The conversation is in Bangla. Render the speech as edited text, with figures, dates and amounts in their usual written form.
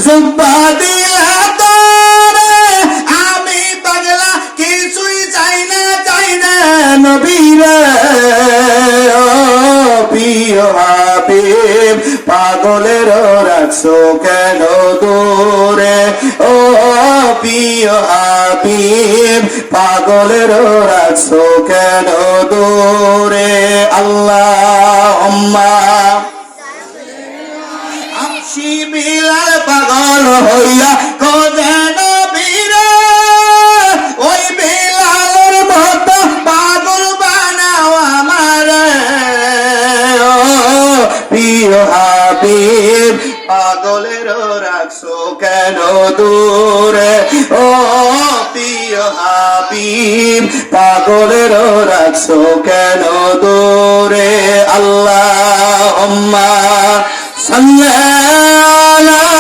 জুব্বা দিলা তোরে আমি পাগলা কিছুই চাই না নবীরে ও প্রিয় হাবিব পাগলের রাখছো কেন দূরে ও প্রিয় হাবিব পাগলের রাখছো কেন দূরে আল্লাহুম্মা আমশি বিলাল পাগল হইয়া কোজে নবীরে ওই বিলালের মতো পাগল বানাও আমারে ও প্রিয় হাবিব পাগলের রাখছো কেন দূরে ও প্রিয় হাবিব পাগলের রাখছো কেন দূরে আল্লাহুম্মা সাল্লি আলা